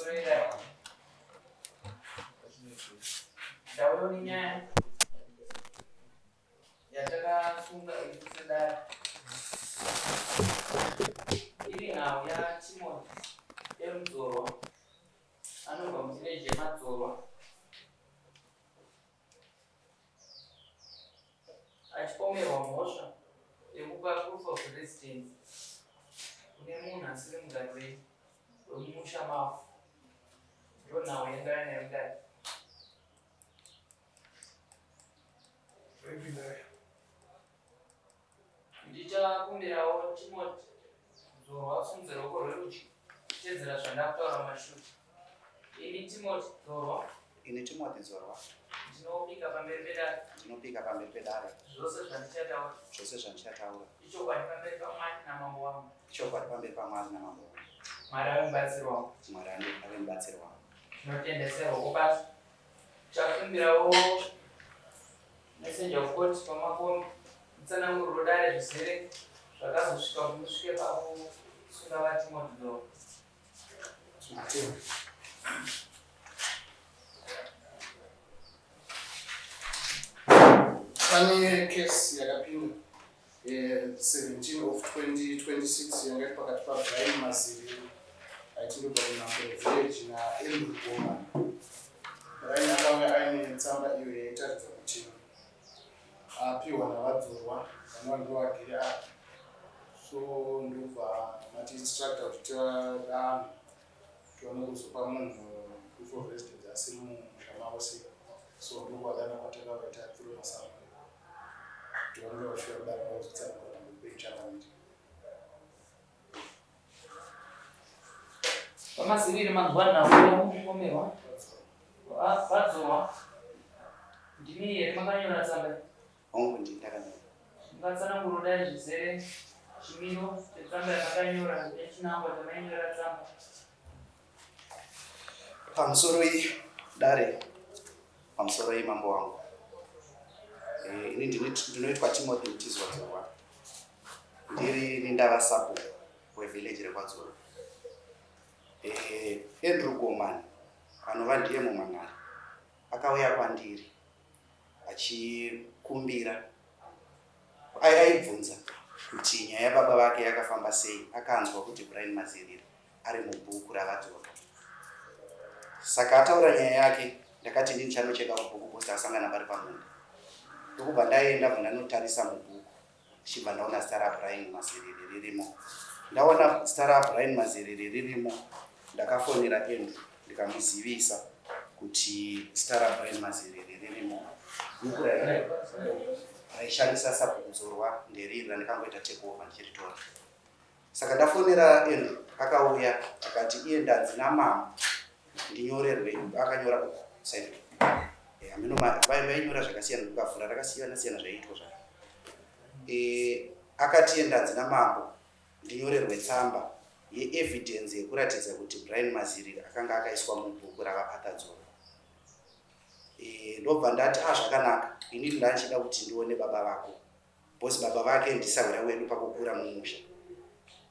Pamusoro ndauri nyaya yatakasunga ikusedara iri nhau yaTimothy emudzorwa anobva mutineje madzorwa achipomerwa mhosva yekupa proof of residence kune munhu asiri mugari wemumusha mavo. Ndo nhau yangana nayo kudai. Ndichakumbirawo Timothy Dzorwa asimudze ruoko rwerudyi kuteedzera zvandakutaura mumashure. Ini Timothy Dzorwa ndinopika pamberi pedare zvose zvandichataura ichokwadi pamberi paMwari naMambo wangu. Mwari ave mubatsiri wangu. Tinotendesa ruoko basi. Tichakumbirawo messenger of court pamakomo mutsananguriro dare zvizere zvakazosvika kuti musvike pakusunda vaTimothy Dzorwa. Pane case yakapinda 17 of 2026 yanga iri pakati paBrian Mazirire aitinobva kuNhambwe village naEndrew Bowman. Brian akauya aine tsamba iyo yaitaridza kuti apiwa navadzorwa vanova ndovagere apa. So ndobva mati instructor kuti tivadanho tione kuzopa munhu proof of residence asiri mumusha mavo sei. So ndokwadana kwatakavaita through masamba tivange vasvika kudaro vazotsanangura peichakaniti. Pamaziviri manzwa nhau yamupomerwa vadzorwa ndimi here makanyora tsamba hongu ndindakanyora mungatsananguro dare zvizere chimiro chetsamba yamakanyora nechinangwa chamainjora tsamba pamusoro dare pamusoro mambo wangu. Ini ndinoitwa Timothy Mutizwa Dzorwa, ndiri ndava sapo wevillage rekwaDzorwa. Andrew Bowman anova ndiye muman'ari akauya kwandiri achikumbira, aibvunza kuti nyaya yababa vake yakafamba sei. Akanzwa kuti Brian Mazirire ari mubhuku ravadzorwa, saka ataura nyaya yake. Ndakati ndini chanocheka mubhuku posta asangana pari pamunda. Ndokubva ndaenda vandanotarisa mubhuku ndichibva ndaona zita raBrian Mazirire ririmo. Ndaona zita raBrian Mazirire ririmo, ndakafonera Andrew ndikamuzivisa kuti zita raBrian Mazirire ririmo. Bhuku raishandisa sabhuku Dzorwa nderiri randikangoita take over ndichiritora. Saka ndafonera Andrew, akauya akati iye ndanzi namama ndinyorerwe. Akanyora side vainyora zvakasiyana ndikavhura rakasiyana siyana zvaiitwa zvake. Akati ndanzi namambo ndinyorerwe tsamba yeevidence yekuratidza kuti Brian Mazirire akanga akaiswa mubhuku ravaArthur Dzorwa. Ndobva ndati zvakanaka, ini ndanchida kuti ndione baba vako, bhosi baba vake ndisawira wedu pakukura mumusha.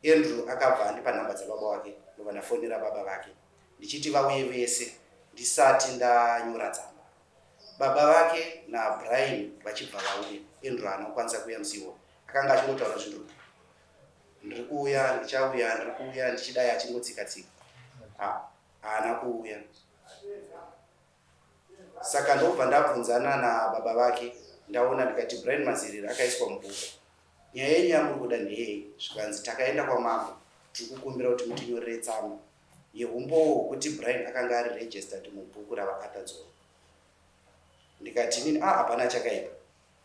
Andrew akabva andipa nhamba dzababa vake, ndobva ndafonera baba vake ndichiti vauye vese ndisati ndanyora tsamba. Baba vake naBrian vachibva vauya, Andrew haana kukwanisa kuuya musiwo. Akanga achingotaura zvinhu, ndiri kuuya, ndichauya, ndiri kuuya, ndichidai achingotsika-tsika. Haana kuuya. Saka ndobva ndabvunzana nababa vake, ndaona ndikati Brian Mazirire akaiswa mubhuku. Nyaya yenyu yamuri kuda ndeyei? Zvikanzi takaenda kwamambo tikukumbira kuti mutinyorere tsamba yeumbowo kuti Brian akanga ari registered mubhuku ravaArthur Dzorwa. Ndikati nini hapana chakaipa.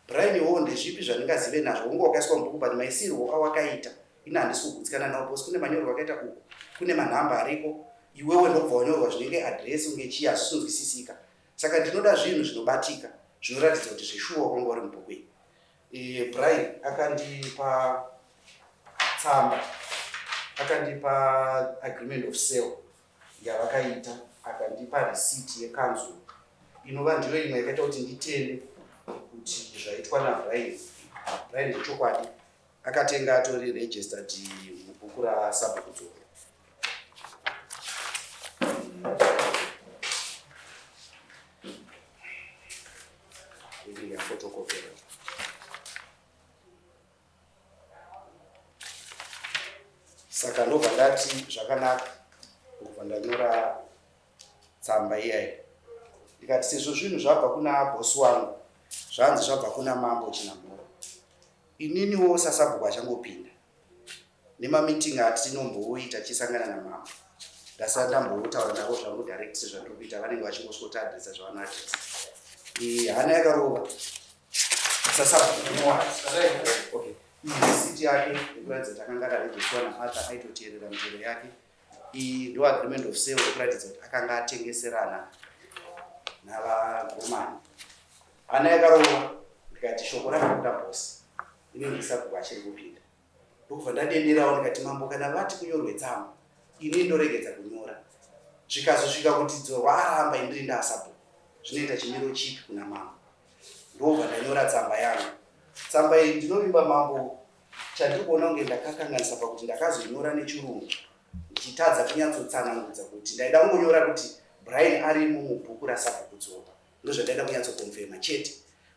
Brian iwowo ndezvipi zvandingazive nazvo? Unge wakaiswa mubhuku but maisirwo awakaita ini handisi kugutsikana nawo posi kune manyorwa akaita uku, kune manhamba ariko, iwewe ndobva wanyorwa zvinenge address unge chii hazvisinzwisisika. Saka ndinoda zvinhu zvinobatika zvinoratidza kuti zvishuwa kwanga uri mubhuku iyi. Brian akandipa tsamba, akandipa agreement of sale yavakaita, akandipa receipt yekanzuru inova ndiyo imwe yakaita kuti nditende kuti zvaitwa naBrian. Brian ndechokwadi akatenga atori registered mubhuku rasabhuku Dzorwa. saka ndobva ndati zvakanaka ndobva ndanyora tsamba iyayi ndikati sezvo zvinhu zvabva kuna bosi wangu zvanzi zvabva kuna mambo Chinamhura ininiwo sasabhuku achangopinda nemamitingi atinomboita chisangana namambo ndasati ndambotaura navo zvangu direct sezvandiri kuita vanenge vachingosvota adresa zvavanoadresa hana yakarova sasabhuku okay risiti yake ikuratidza kuti akanga akarejiswa naarthur aitoteerera mitero yake iyi ndo agreement of sale ikuratidza kuti akanga atengeserana navagomani hana yakarova ndikati shoko rakakuda bosi inenge sabhuku achiri kupinda ndokubva ndadederawo ndikati mambo kana vati kunyorwe tsamba ini ndoregedza kunyora zvikazosvika kuti aramba indiri ndasabhuku zvinoita chimiro chipi kuna mambo ndobva ndanyora tsamba yangu tsamba iyi ndinovimba mambo chandiri kuona kunge ndakakanganisa pakuti ndakazonyora nechirungu ndichitadza kunyatsotsanangudza kuti ndaida kungonyora kuti Brian arimo mubhuku rasabhuku dzoga ndozvandaida kunyatsokonfema chete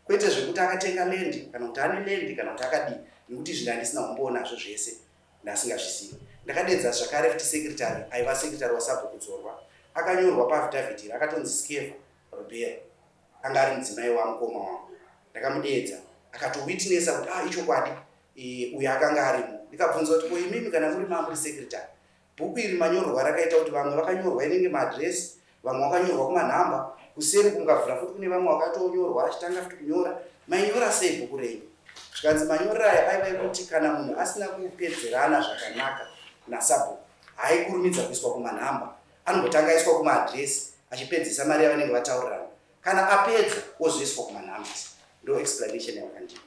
kwete zvekuti akatenga lendi kana kuti ane lendi kana kuti akadii nekuti izvi ndandisina kumbonazvo zvese ndasingazvisiyi ndakadedza zvakare kuti sekretary aiva sekretary wasabhuku dzorwa akanyorwa paaffidavit akatonzi Skefa Robert anga ari mudzimai wamukoma wangu ndakamudedza akatowitnessa kuti ichokwadi uyo akanga arimo ndikabvunza kuti imimi kana muri mamuri secretary bhuku iri manyorwa rakaita kuti vamwe vakanyorwa inenge maadresi vamwe vakanyorwa kumanhamba kuseri kungabvira futi kune vamwe vakatonyorwa achitanga futi kunyora mainyora sei bhuku renyu zvikanzi manyorero aya aiva ekuti kana munhu asina kupedzerana zvakanaka nasabhuku haikurumidza kuiswa kumanhamba anongotanga aiswa kumaadresi achipedzisa mari yavanenge vataurirana kana apedza ozoiswa kumanhamba ndo explanation yakandiwa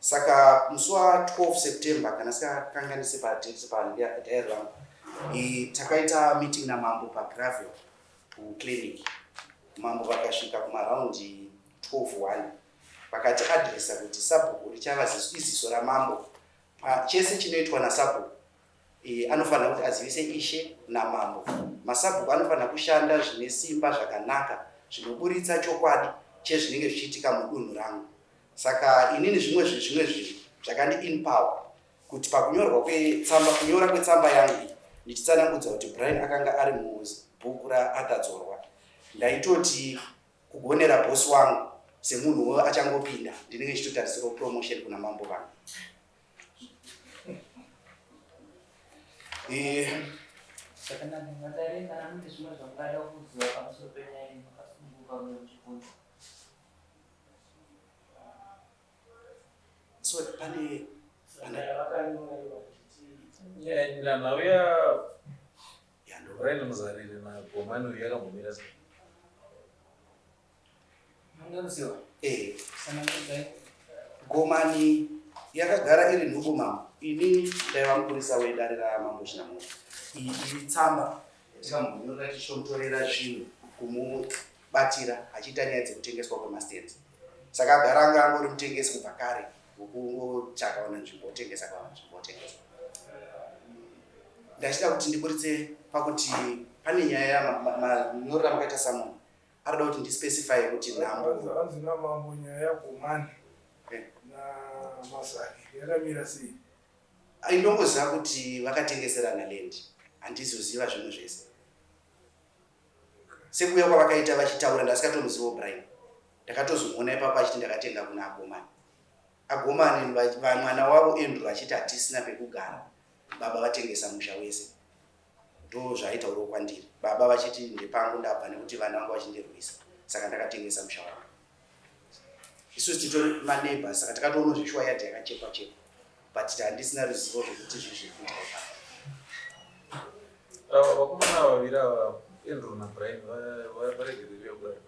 saka musi wa12 September kana sikakanganise padate padhairi rangu takaita meeting namambo paGravel kuclinic mambo vakasvika kumaraundi 12:1 vakati adresa kuti sabhuku richava iziso ramambo chese chinoitwa nasabhuku anofanira kuti azivise ishe namambo masabhuku anofanira kushanda zvine simba zvakanaka zvinoburitsa chokwadi chezvinenge zvichiitika mudunhu rangu saka inini zvimwe zvinhu zvakandi empower kuti pakunyorwa kunyora kwetsamba yangu ndichitsanangudza kuti Brian akanga ari mubhuku raakadzorwa ndaitoti kugonera bosi wangu semunhuwo achangopinda ndinenge ndichitotarisira promotion kuna mambo vangu saka ndingadarenda namune zvimwe zvangada kuziva pamusoro penyaya yakasununguka muchibvunzo so pane nanhauya Brian Muzarire nagomani yakambomira sei mungaruziva gomani yakagara iri nhubu mambo ini ndaiva mupurisa wedare ramambo Chinamhura iyi tsamba ndikambonyorera tichontorera zvinhu kumubatira achiita nyaya dzekutengeswa kwemastenzi saka agara anga angori mutengesi kubva kare wokuchakaona nzvimbo otengesa nzvimbo otengeswa ndachida kuti ndiburitse pakuti pane nyaya manyorera makaita samunhu arida kuti ndispecify kuti nhambo hanzi namambo nyaya yagomani namazaki yakamira sei indongoziva kuti vakatengeserana lendi handizoziva zvimwe zvese sekuuya kwavakaita vachitaura ndasikatomuzivo Brian ndakatozomuona ipapo achiti ndakatenga kuna agomani mwana wavo Andrew achiti hatisina pekugara baba vatengesa musha wese ndo zvaitaurawo kwandiri baba vachiti ndepangu ndabva nekuti vana vanga vachindirwisa saka ndakatengesa musha wavo isusu titori maneighbors saka takatoona zvishwa yadhi yakachekwa chekwa but handisina ruzivo zvokuti zvezvekuita vakomana vaviri ava Andrew naBrian varegerere kudai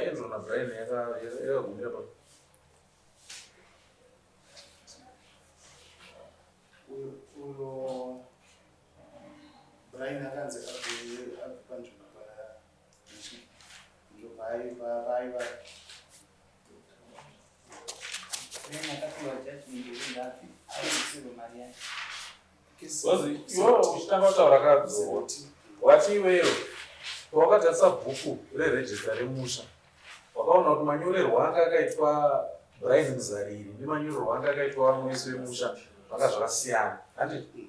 Andrew naBrian yakagumira pa uyo Brian akanzi panzvimbo vaiva wazi iwo uchitanga kutaura kadzi wati iweyo pawakatarisa bhuku rerejista remusha wakaona kuti manyorerwo anga akaitwa Brian Mzariri nemanyorerwo anga akaitwa vamwe vese vemusha zvanga zvakasiyana. Handiti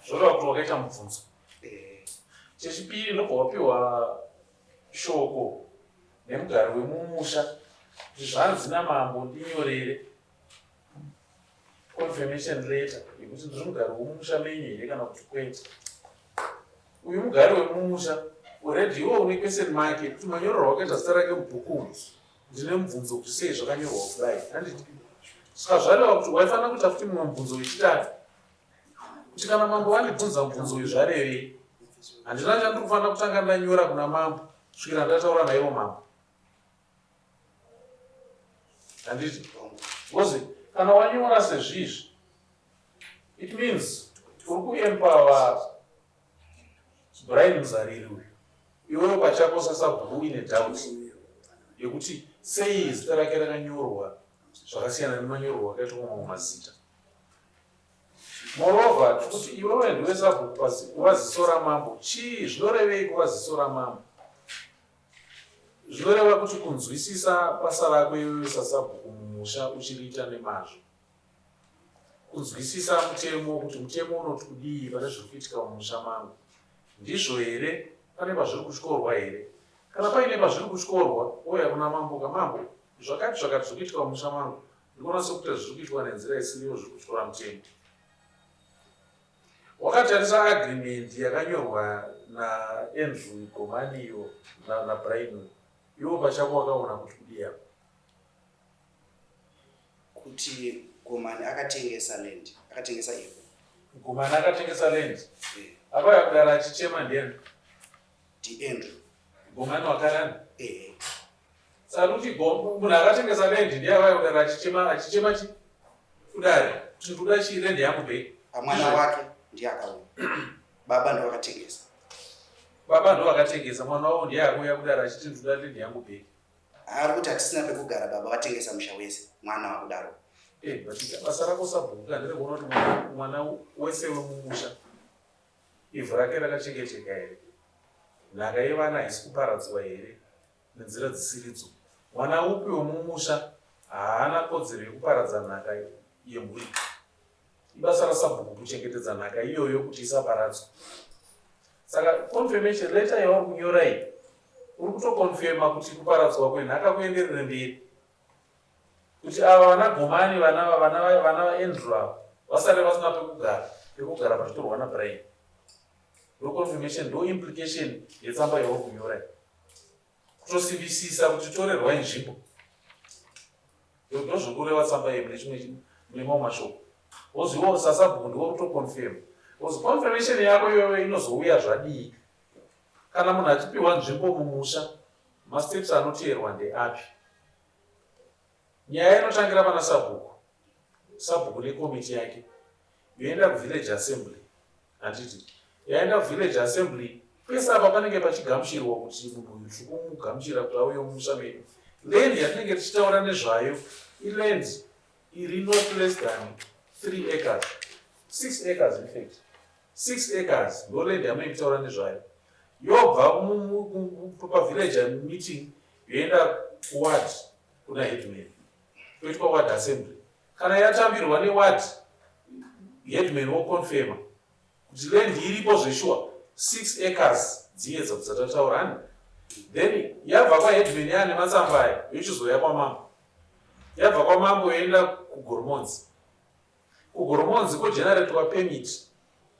zvoreva kuti wakaita mubvunzo. Chechipiri ndobva wapiwa shoko nemugari wemumusha kuti zvanzi namambo ndinyorere confirmation letter yekuti ndiri mugari wemumusha menyu here kana kuti kwete. Uyu mugari wemumusha already iwo une question mark yekuti manyorerwo wakaita zita rake mubhuku ndine mubvunzo kuti sei zvakanyorwa kudai. Handiti saka zvareva kuti waifanira kuita futi mumwe mubvunzo wechitatu kuti kana mambo vandibvunza mubvunzo uyu zvarevei. Handina chandiri kufanira kutanga ndanyora kuna mambo kusvikira ndataura naivo mambo. Handiti because kana wanyora sezvizvi it means uri kuempower Brian Mzariri uyu iwewe pachako sasabhuku ine doubt yekuti sei zita rake rakanyorwa zvakasiyana nemanyorerwo akaitwa mamwe mazita. Moreover kuti iwewe ndiwe sabhuku kuva ziso ramambo chii zvinorevei kuva ziso ramambo? Zvinoreva kuti kunzwisisa basa rako iwewe sasabhuku mumusha uchiriita nemazvo, kunzwisisa mutemo kuti mutemo unoti kudii pane zviri kuitika mumusha mangu. Ndizvo here? Pane pazviri kutyorwa here? Kana paine pazviri kutyorwa ouya kuna mambo kamambo zvakati zviri kuitika mumusha mangu ndikuona sekuti zviri kuitwa nenzira isiriyo zviri kutyora mutemo. Wakatarisa agreement yakanyorwa naAndrew Gomaniyo naBrian, iwo pachako wakaona kuti kudii apo? Kuti Gomani akatengesa land, akatengesa ivhu. Gomani akatengesa land. Apa kudara achichema ndiani? Andrew. Gomani wakarani? Saka kuti munhu akatengesa land ndiye avaya kudara achichema chi? Kudari kuti kuda chi land yamupe? Mwana wake ndiye akauya. Baba ndo akatengesa. Baba ndo akatengesa, mwana wavo ndiye akuya kudara achiti ndoda land yamupe. Ari kuti hatisina pekugara, baba watengesa musha wese, mwana wakudaro. Basa rako sabhuku handiri kuona kuti mwana wese wemumusha ivhu rake rakachengeteka here, nhaka yevana haisi kuparadzwa here nenzira dzisiridzo. Mwana upi wemumusha haana kodzero yekuparadza nhaka yemhuri. Ibasa rasabhuku kuchengetedza nhaka iyoyo kuti isaparadzwa. Saka confirmation letter yauri kunyora iyi uri kutokonfirma kuti kuparadzwa kwenhaka kuenderere mberi, kuti ava vana Gomani vana Andrew ava vasare vasina pekugara pachitorwa naBrian. Ndo confirmation, ndo implication yetsamba yauri kunyora, kutosimbisisa kuti torerwa nzvimbo. Ndo zvokureva tsamba iyi mune mamwe mashoko. Woziwo sasabhuku ndiwo kutoconfirm. Because confirmation yako iyoyo inozouya zvadii kana munhu achipiwa nzvimbo mumusha, masteps anoteerwa ndeapi? Nyaya inotangira pana sabhuku. Sabhuku nekomiti yake yoenda kuvillage assembly. Handiti yaenda kuvillage assembly, pese apa panenge pachigamuchirwa kuti munhu uyu tiri kumugamuchira kuti auye mumusha medu. Land yatinenge tichitaura nezvayo iland iri not less than 3 acres, 6 acres in fact. 6 acres ndo land yamunenge tichitaura nezvayo. Yobva pavillage meeting yoenda kuward kuna headman, toitwa ward assembly. Kana yatambirwa neward, headman woconfirma kuti land iripo zveshua 6 acres dziedza kudzatataurani. Then yabva kwaheadman yaane matsamba aya yochizoya kwamambo. Yabva kwamambo yoenda kugoromonzi. Kugoromonzi kogeneratwa permit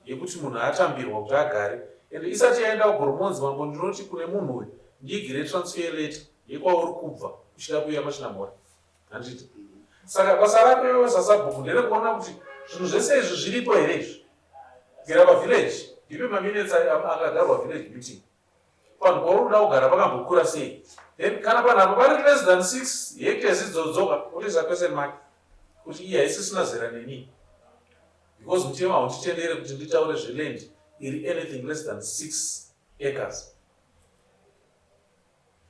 yekuti munhu atambirwa kuti agare. And isati yaenda kugoromonzi, mambo ndinoti kune munhu uyu ndigire transfer letter yekwauri kubva uchida kuuya pachinamora. Handiti saka basa rako iwewe sasabhuku nderekuona kuti zvinhu zvese izvi zviripo here izvi. Bvira pavillage, ndipe maminutes akagarwa village meeting. Panhu pauri kuda kugara pakambokura sei? Then kana panhapo pari less than 6 hectares idzodzoka, otiza question mark kuti iyi haisi sina zera neni. Because mutemo haunditendere kuti nditaure zveland iri anything less than 6 acres.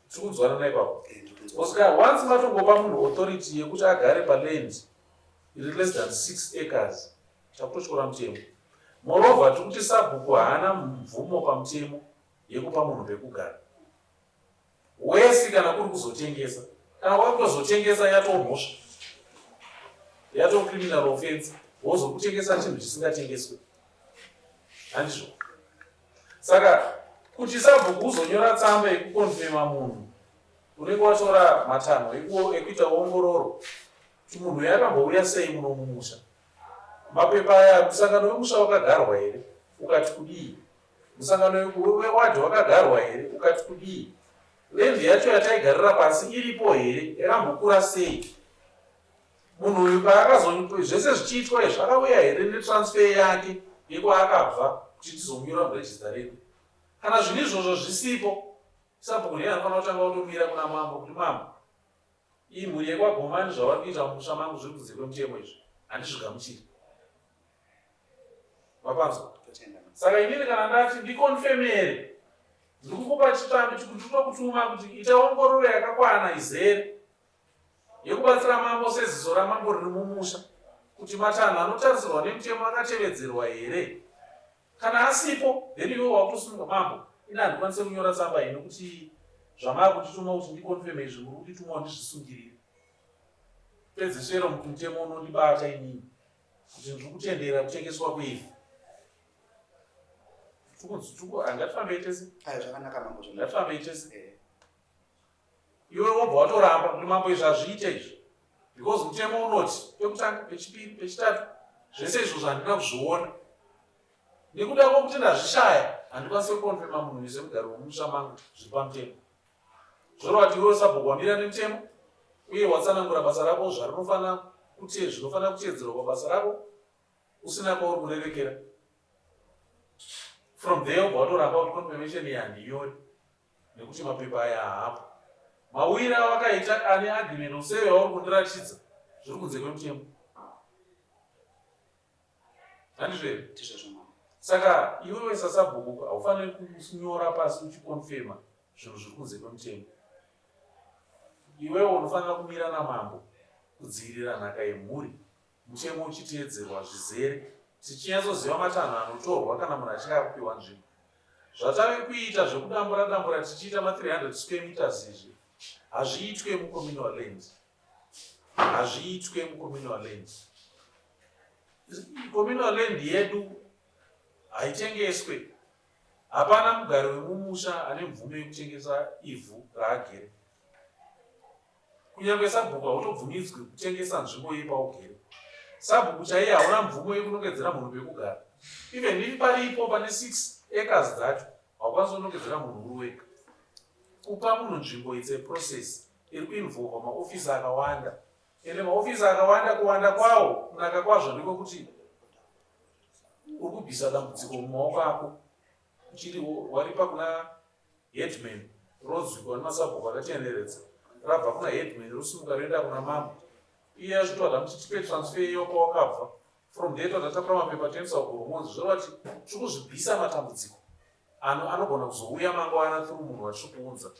Tiri kunzwana naipapo. Oscar, once matongopa munhu authority yekuti agare paland iri less than 6 acres, takutotyora mutemo. Moreover, tiri kuti sabhuku haana mvumo pamutemo yekupa munhu pekugara. wesi kana kuri kuzotengesa. Kana wakutozotengesa yatomhosva, criminal offense, wozokutengesa chinhu chisingatengeswe. Handizvo? Saka kuti sabhuku uzonyora tsamba yekukonfema munhu unenge watora matanho ekuita ongororo kuti munhu yakambouya sei muno mumusha, mapepa aya musangano wemusha wakagarwa here, ukati kudii, musangano wewadhi wakagarwa here, ukati kudii, lendi yacho yataigarira pasi iripo here, yakambokura sei, munhu uyu zvese zvichiitwa izvi akauya here netransfer yake yekwaakabva kuti tizomira murejista redu. Kana zvinhu izvozvo zvisipo, sabhuku ndiye anofanira kutanga kutomira kuna mambo kuti mambo, iyi mhuri yekwagomani zvavari kuita mumusha mangu zviri kunze kwemutemo izvi handizvigamuchiri. Mapanzwa? Saka inini kana ndati ndikonfemere, ndikukupa chitambi chikuti ndinokutuma kuti ita ongororo yakakwana izere yekubatsira mambo seziso ramambo riri mumusha kuti matanho anotarisirwa nemutemo akatevedzerwa here. Kana asipo, then iwe wakutosunga mambo, ina handikwanise kunyora tsamba ino kuti zvamava kutituma kuti ndikonfeme izvi muri kutitumawo ndizvisungirire. Pedziswero mutemo unondibata inini kuti ndiri kutendera kutengeswa kweivhu. Hangatifambe itese? Zvakanaka mambo zvona. Ngatifambe itese? Iwe wobva watoramba kuti mambo izvi hazviite izvi. Because mutemo unoti pekutanga, pechipiri, pechitatu, zvese izvo zvandina kuzviona. Nekuda kwokuti ndazvishaya, handikwanisi kukonfema munhu wese mugari womusha mangu zviri pamutemo. Zvoreva kuti iwe sabhuku wamira nemutemo uye watsanangura basa rako zvinofanira kuteedzerwa pabasa rako usina kwauri kurerekera. From there ubva watoramba kuti confirmation iyi handiyoni nekuti mapepa aya haapo. Mawira awakaita ane agreement useve wauri kundiratidza zviri kunze kwemutemo. Handizvere? Saka iwewe sasabhuku haufaniri kunyora pasi uchikonfema zvinhu zviri kunze kwemutemo. Iwewe unofanira kumira namambo kudzivirira nhaka yemhuri, mutemo uchiteedzerwa zvizere, tichinyatsoziva matanho anotorwa kana munhu achinge akupiwa nzvimbo. Zvatave kuita zvekudambura tichiita ma300 square meters izvi hazviitwe mucommunal land. Hazviitwe mucommunal land. Communal land yedu haitengeswe. Hapana mugari wemumusha ane mvume yekutengesa ivhu raagere. Kunyange sabhuku hautobvumidzwi kutengesa nzvimbo yepaugere. Sabhuku chaiye hauna mvumo yekunongedzera munhu pekugara. Even iri paripo pane 6 acres dzacho haukwanisi kunongedzera munhu uri wega. Kupa munhu nzvimbo it's a process iri kuinvolva maofisi akawanda. Ende maofisi akawanda kuwanda kwawo kunaka kwazvo ndiko kuti uri kubvisa dambudziko mumaoko ako uchiri waripa kuna headman rodzvikwa nemasabhuku akatenderedza rabva kuna headman rosimuka roenda kuna mambo. Iye azvitoda kuti tipe transfer iyo kwawakabva. From there todatakura mapepa toendesa kuhormonzi zvoreva kuti tiri kuzvibvisa matambudziko anogona kuzouya mangwana through munhu watiri kuunza.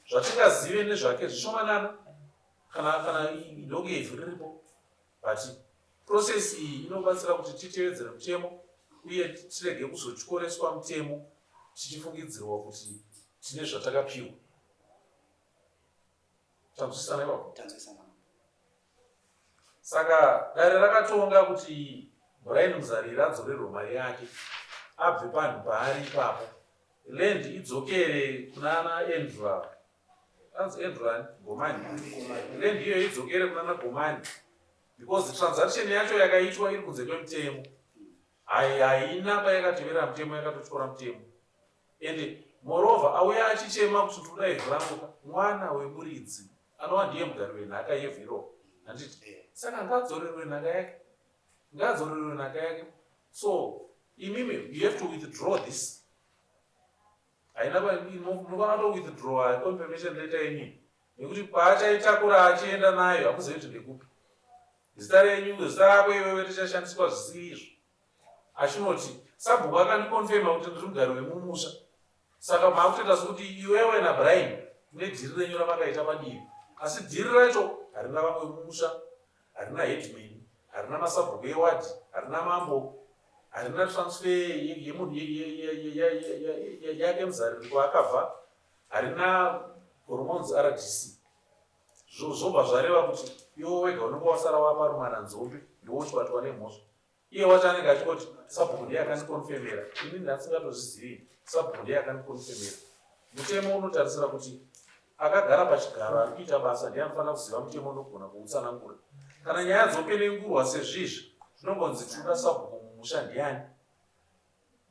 Zvatingazive nezvake zvishomanana kana idonge ivhu riripo. But process iyi inobatsira kuti titevedzere mutemo uye tirege kuzotyoreswa mutemo tichifungidzirwa kuti tine zvatakapiwa. Tanzwisana ipapo? Tanzwisana. Saka dare rakatonga kuti Brian Muzarira adzorerwe mari yake abve panhu paari ipapo. Land idzokere kuna ana Andrew. Andrew Gomani. Land iyo idzokere kuna ana Gomani. Because the transaction yacho yakaitwa iri kunze kwemutemo. Haina payakatevera mutemo yakatotyora mutemo. And moreover auya achichema kuti toda ivhu rangu mwana wemuridzi anova ndiye mugari wenhaka yevhu iro. Handiti? Saka ngadzorerwe nhaka yake. So imimi you have to withdraw this. Munofanira to withdraw confirmation letter yenyu nekuti paachaitakura achienda nayo hamuzivi kuti ndekupi. Zita renyu zita rako iwewe richashandiswa zvisiri izvo. Achinoti sabhuku akandikonfema kuti ndiri mugari wemumusha. Saka makutoita sokuti iwewe naBrian mune dhiri renyu ramakaita padivi. Asi dhiri racho harina vamwe vemumusha, harina headman, harina masabhuku ewadi, harina mambo, harina transfer yemunhu yake Muzarira kwaakabva, harina Goromonzi RDC zvobva zvareva kuti iwe wega unenge wasara waparumana nzombe ndowochibatwa nemhosva. Iye wacho anenge achingoti sabhuku ndiye akandikonfemera, ini ndasingatozvizivi sabhuku ndiye akandikonfemera. Mutemo unotarisira kuti akagara pachigaro ari kuita basa ndiye anofanira kuziva mutemo unogona kuutsanangura. Kana nyaya dzopenengurwa sezvizvi zvinongonzi tinoda sabhuku mumusha ndiani.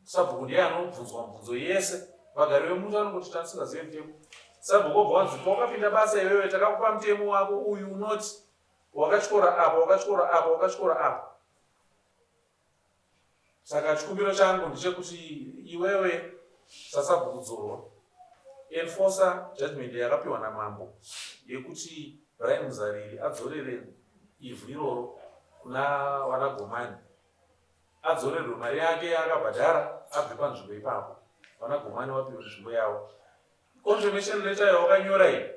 Sabhuku ndiye anobvunzwa mibvunzo yese. Vagari vemusha vanongoti tatisingazive mutemo. Sabhuku obva wanzi pakapinda basa iwewe takakupa mutemo wako uyu unoti wakatyora apa wakatyora apa wakatyora apa. Saka chikumbiro changu ndechekuti iwewe sasabhuku dzorwa enforcer judgment yakapiwa namambo yekuti Brian Muzariri adzorere ivhu iroro kuna vanagomani, adzorerwe mari yake akabhadhara abve panzvimbo ipapo, vanagomani vapiwe nzvimbo yavo. Confirmation letter yawakanyora iyi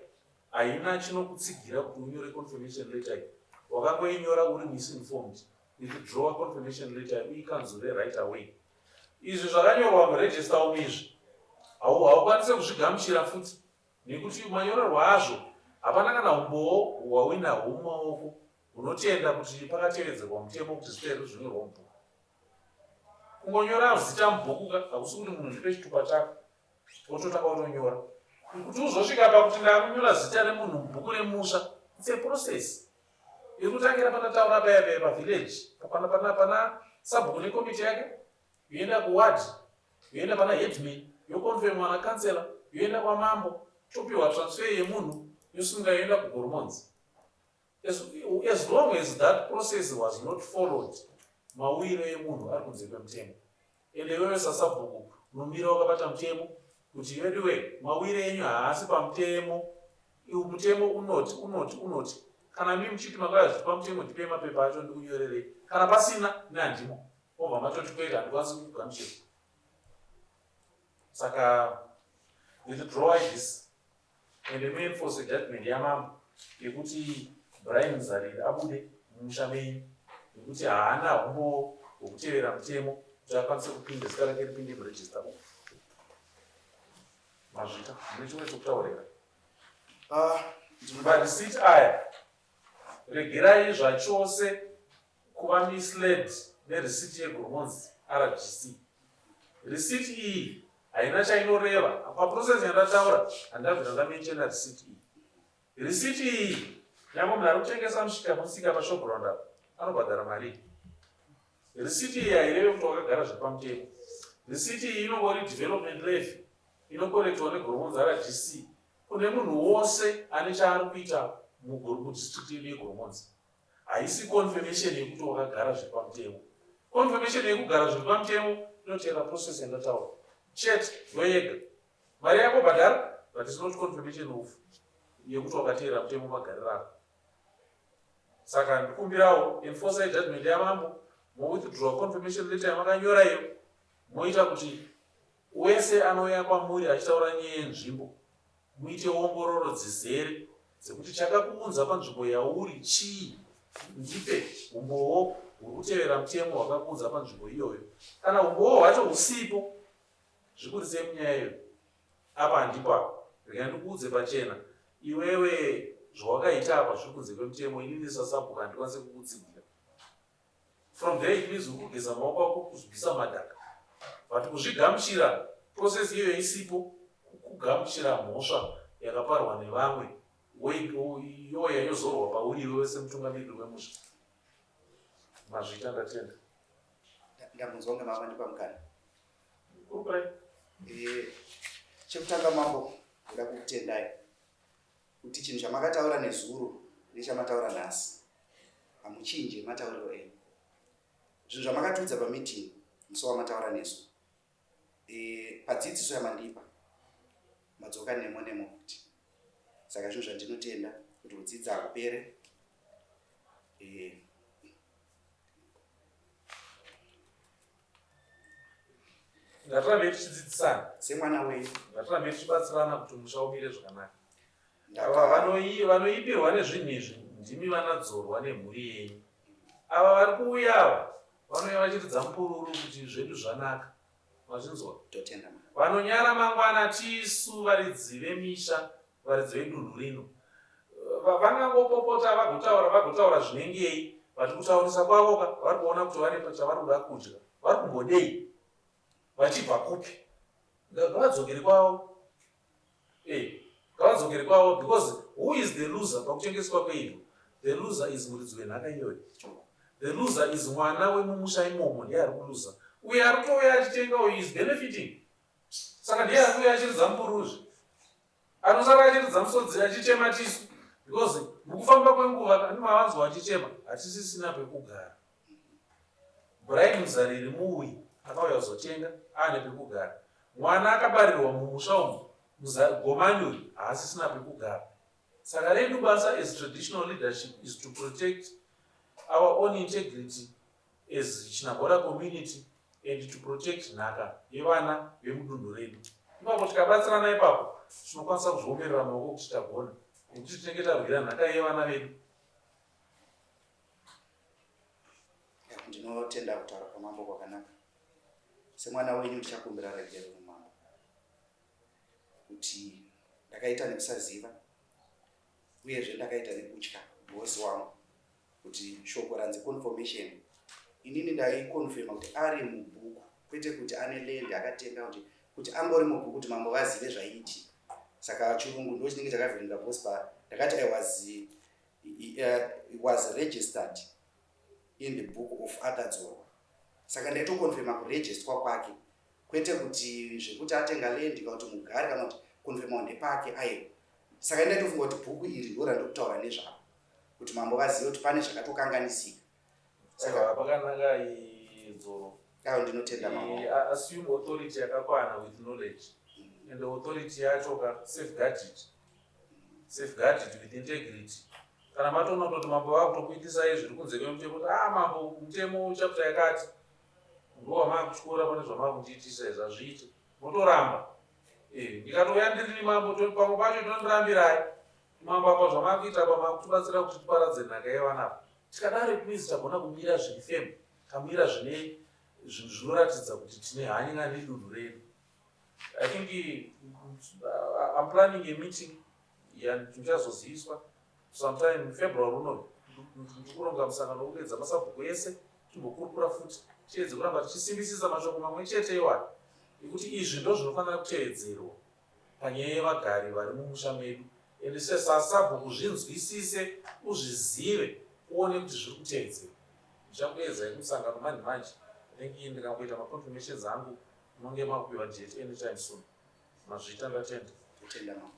haina chinokutsigira kuti unyore confirmation letter iyi, wakangoinyora uri misinformed. Withdraw confirmation letter uikanzure right away. Izvi zvakanyorwa muregister umizvi haukwanise kuzvigamuchira futi nekuti manyorerwa azvo hapana kana umbowo hwawinahwo mumaoko unotenda kuti pakatevedzerwa mutemo kuti zvitero zvinyorwa mubhuku. Kungonyora zita mubhuku hakusi kuti munhu zvipe chitupa chako wototaka utonyora. Kuti uzosvika pakuti ndakunyora zita remunhu mubhuku remusha, it's a process. Irikutangira panataura paya pavillage pana sabhuku nekomiti yake, yoenda kuward, yoenda pana headman, yokonfirmwa nakansela, yoenda kwamambo, topiwa transfer yemunhu, yosunga yoenda kugoromonzi. As long as that process was not followed, mawiro emunhu ari kunze kwemutemo. Ende wewe sasabhuku unomira wakabata mutemo kuti anyway mawiro enyu haasi pamutemo, mutemo unoti kana mimi muchiti makaya pamutemo ndipe mapepa acho ndikunyorerei, kana pasina nandimo obva matoti kwete handikwanisi kugamuchira. Saka withdraw this and main force judgment yamambo yekuti Brian Muzariri abude mumusha menyu nekuti haana umbo hwekutevera mutemo kuti akwanise kupinda zita rake ripinde muregister. Mazvita mune chimwe chokutaurira marisiti aya regerai zvachose kuva misled nerisiti yegoromonzi RGC. Risiti iyi haina chainoreva paprocess yandataura, handabvira ndamenchena risiti iyi. Risiti iyi nyangwe munhu ari kutengesa musika pashopground apa anobhadhara mari. Risiti iyi hairevi kuti wakagara zvepamutemo. Risiti iyi inongori development levy inokorektwa negoromonzi RGC kune munhu wose ane chaari kuita mudistrict yedu yegoromonzi. Haisi confirmation yekuti wakagara zvepamutemo. Confirmation yekugara zvepamutemo inotevera process yandataura chete wega. Mari yako bhadhara, but it's not confirmation of yekuti wakatevera mutemo magariro ako. Saka ndikumbirawo enforcer judgment yamambo withdraw confirmation letter yamakanyora iyo, moita kuti wese anouya kwamuri achitaura nyaya yenzvimbo muite ongororo dzizere dzekuti chakakuunza panzvimbo yauri chii, ndipe umbowo huri kutevera mutemo hwakakuunza panzvimbo iyoyo. Kana umbowo hwacho husipo, zvikurisei munyaya iyo. Apa handipa rega ndikuudze pachena, iwewe zvawakaita apa zviri kunze kwemutemo, inini sasabhuku handikwanise kukutsigira. From there it means uri kugeza maoko ako kuzvibvisa madhaka, but kuzvigamuchira process iyoyo isipo, kugamuchira mhosva yakaparwa nevamwe iyo yanyozorwa pauri iwewe semutungamiriri wemusha. Mazvita ndatenda. Ndabvunzwa ngemambo ndipamukana. Kurupai. Chekutanga mambo ndoda kukutendai kuti chinhu chamakataura nezuro nechamataura nhasi hamuchinje matauriro enyu. Zvinhu zvamakatiudza pameeting musi wamataura nesu padzidziso yamandipa madzoka nemo kuti saka zvinhu zvandinotenda kuti kudzidza hakupere. Ngatirambe tichidzidzisana semwana wenyu, ngatirambe tichibatsirana kuti musha umire zvakanaka. Ava vanoipirwa nezvinhu izvi ndimi vanadzorwa nemhuri yenyu. Ava vari kuuya ava vanouya vachiridza mupururu kuti zvedu zvanaka. Mazvinzwa? totenda Vanonyara mangwana tisu varidzi vemisha varidzi vedunhu rino vangangopopota vagotaura zvinengei vari kutaurisa kwavoka vari kuona kuti vane chavari kuda kudya vari kumbodei vachibva kupi ngavadzokere kwavo ngavadzokere kwavo because who is the loser pakutengeswa kweivho? The loser is muridzi wenhaka iyoyo. The loser is mwana wemumusha imomo ndiye ari kuluza. Uye ari kutouya achitenga uyu is benefiting. Saka ndiye ari kuuya achiridza mupuruzvi. Anosara achiridza musodzi achichema tisu. Because mukufamba kwenguva ndimavanzwa achichema hatisisina pekugara. Brian Muzariri muwi akauya kuzotenga ane pekugara. Mwana akabarirwa mumusha umu Gomanyuri haasisina pekugara. Saka redu basa as traditional leadership is to protect our own integrity as Chinabora community and to protect nhaka yevana vemudunhu redu. Ipapo tikabatsirana ipapo tinokwanisa kuzviomerera maoko kuti tagona nekuti tinenge tarwira nhaka yevana vedu. Ndinotenda kutaura kwamambo kwakanaka. Semwana wenyu ndichakumbira regero kumambo kuti ndakaita nekusaziva uyezve ndakaita nekutya bosi wangu kuti shoko ranzi confirmation inini ndaikonfirma kuti ari mubhuku kwete kuti ane land akatenga kuti angori mubhuku kuti mambo vazive zvaiiti. Saka chirungu ndo chinenge chakavhenga bosi pa ndakati I was registered in the book of Akadzorwa. Saka ndaitokonfirma kuregistrwa kwake kwete kuti zvekuti atenga land kana kuti mugari kana kuti konfirma ndepake aiwa. Saka ndaitofunga kuti bhuku iri ndo randokutaura nezvaro kuti mambo vazive kuti pane zvakatokanganisika. Saka pakanaka idzoro ndinotenda mambo. Assume authority yakakwana with knowledge and the authority yacho safeguard it with integrity. Kana matoona kuti mambo vakutokuitisai zviri kunze kwemutemo kuti mambo mutemo chapter yakati ndowamakutyora pane zvamakundiitisa izvi hazviite motoramba. Ndikatouya ndirini mambo pamwe pacho tondirambirai mambo apa zvamakuita pamakutibatsira kuti tiparadze nhaka yevanapa. Tikadaro please tagona kumira zviri femu tamira zvinoratidza kuti tine hanya nedunhu redu. I think I'm planning a meeting tichazoziviswa sometime in February uno. Ndikuronga musangano wekuedza masabhuku ese timbokurukura futi tiedze kuramba tichisimbisisa mashoko mamwe chete iwani ekuti izvi ndo zvinofanira kutevedzerwa panyaya yevagari vari mumusha medu ende sesasabhuku zvinzwisise uzvizive uone kuti zviri kutevedzerwa. Ndichakuedzai kumusangano manje I think ndikangoita maconfirmations angu munenge makupiwa date anytime soon. Mazvita ndatenda. Kutenda mambo.